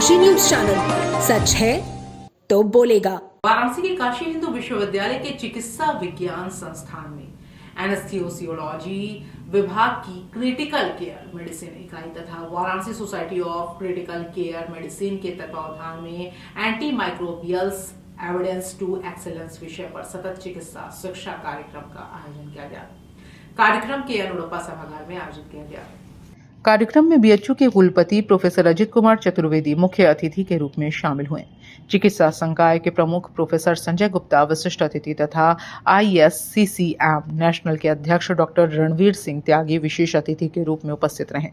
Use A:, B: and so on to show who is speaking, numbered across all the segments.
A: Kashi news channel, सच है तो बोलेगा।
B: वाराणसी के काशी हिंदू विश्वविद्यालय के चिकित्सा विज्ञान संस्थान में एनेस्थीसियोलॉजी विभाग की क्रिटिकल केयर मेडिसिन इकाई तथा Varanasi society of critical care medicine के तत्वावधान में antimicrobials evidence to excellence विषय पर सतत चिकित्सा शिक्षा कार्यक्रम का आयोजन किया गया। कार्यक्रम के अनुरूपा सभागार में आयोजित किया गया। कार्यक्रम में बीएचयू के कुलपति प्रोफेसर अजित कुमार चतुर्वेदी मुख्य अतिथि के रूप में शामिल हुए। चिकित्सा संकाय के प्रमुख प्रोफेसर संजय गुप्ता विशिष्ट अतिथि तथा ISCCM नेशनल के अध्यक्ष डॉक्टर रणवीर सिंह त्यागी विशेष अतिथि के रूप में उपस्थित रहे।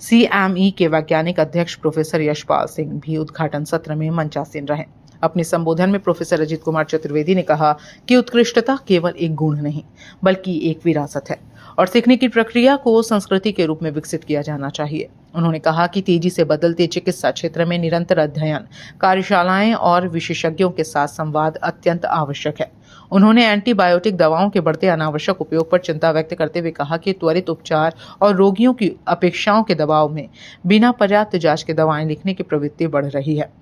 B: CME के वैज्ञानिक अध्यक्ष प्रोफेसर यशपाल सिंह भी उद्घाटन सत्र में मंचासीन रहे। अपने संबोधन में प्रोफेसर अजित कुमार चतुर्वेदी ने कहा कि उत्कृष्टता केवल एक गुण नहीं बल्कि एक विरासत है और सीखने की प्रक्रिया को संस्कृति के रूप में विकसित किया जाना चाहिए। उन्होंने कहा कि तेजी से बदलते चिकित्सा क्षेत्र में निरंतर अध्ययन, कार्यशालाएं और विशेषज्ञों के साथ संवाद अत्यंत आवश्यक है। उन्होंने एंटीबायोटिक दवाओं के बढ़ते अनावश्यक उपयोग पर चिंता व्यक्त करते हुए कहा कि त्वरित उपचार और रोगियों की अपेक्षाओं के दबाव में बिना पर्याप्त जांच के दवाएं लिखने की प्रवृत्ति बढ़ रही है।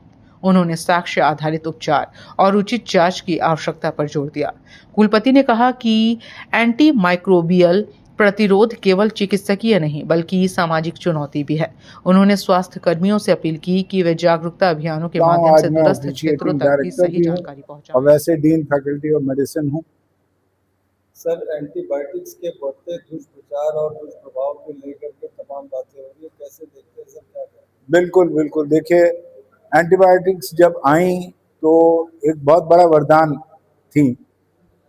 B: उन्होंने साक्ष्य आधारित उपचार और उचित जांच की आवश्यकता पर जोर दिया। कुलपति ने कहा कि एंटी माइक्रोबियल प्रतिरोध केवल चिकित्सकीय नहीं बल्कि सामाजिक चुनौती भी है। उन्होंने स्वास्थ्य कर्मियों से अपील की कि वे जागरूकता अभियानों के माध्यम से दूरस्थ क्षेत्रों तक भी सही जानकारी पहुंचाएं।
C: और वैसे डीन फैकल्टी ऑफ मेडिसिन हूँ।
D: सर, एंटीबायोटिक्स के बढ़ते दुष्प्रचार और दुष्प्रभाव को लेकर के तमाम बातें हो रही है, कैसे देखते हैं सर, क्या करें?
C: बिल्कुल बिल्कुल, देखिए एंटीबायोटिक्स जब आई तो एक बहुत बड़ा वरदान थी,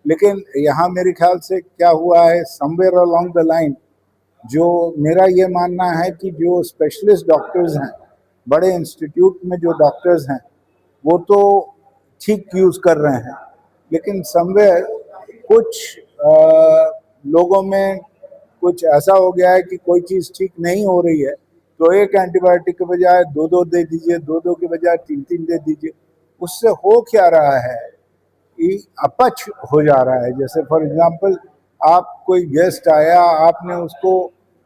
C: लेकिन यहाँ मेरे ख्याल से क्या हुआ है, समवेयर अलोंग द लाइन जो मेरा ये मानना है कि जो स्पेशलिस्ट डॉक्टर्स हैं, बड़े इंस्टीट्यूट में जो डॉक्टर्स हैं, वो तो ठीक यूज़ कर रहे हैं, लेकिन समवेयर कुछ लोगों में कुछ ऐसा हो गया है कि कोई चीज़ ठीक नहीं हो रही है तो एक एंटीबायोटिक के बजाय दो दे दीजिए, दो के बजाय तीन दे दीजिए। उससे हो क्या रहा है कि अपच हो जा रहा है। जैसे फॉर एग्जांपल, आप कोई गेस्ट आया, आपने उसको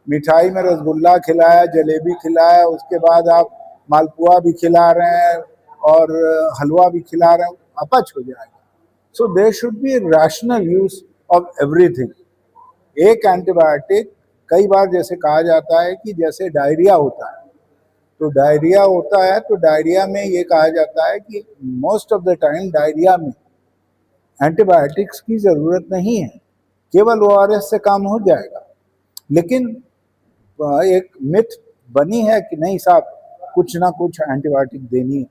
C: मिठाई में रसगुल्ला खिलाया, जलेबी खिलाया, उसके बाद आप मालपुआ भी खिला रहे हैं और हलवा भी खिला रहे हैं, अपच हो जाएगा। So there should be rational use of everything. एक एंटीबायोटिक, कई बार जैसे कहा जाता है कि जैसे डायरिया होता है, तो डायरिया होता है तो डायरिया में ये कहा जाता है कि most of the time diarrhoea में एंटीबायोटिक्स की ज़रूरत नहीं है, केवल ORS से काम हो जाएगा। लेकिन एक मिथ बनी है कि नहीं साहब, कुछ ना कुछ एंटीबायोटिक देनी है।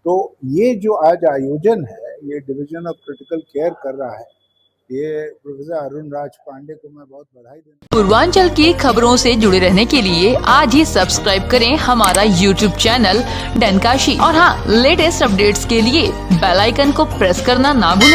C: तो ये जो आज आयोजन है, ये डिवीजन ऑफ क्रिटिकल केयर कर रहा है, ये प्रोफेसर अरुण राज पांडे को मैं बहुत बधाई देता हूं।
E: पूर्वांचल की खबरों से जुड़े रहने के लिए आज ही सब्सक्राइब करें हमारा YouTube चैनल डनकाशी और हाँ, लेटेस्ट अपडेट्स के लिए बेल आइकन को प्रेस करना ना भूलें।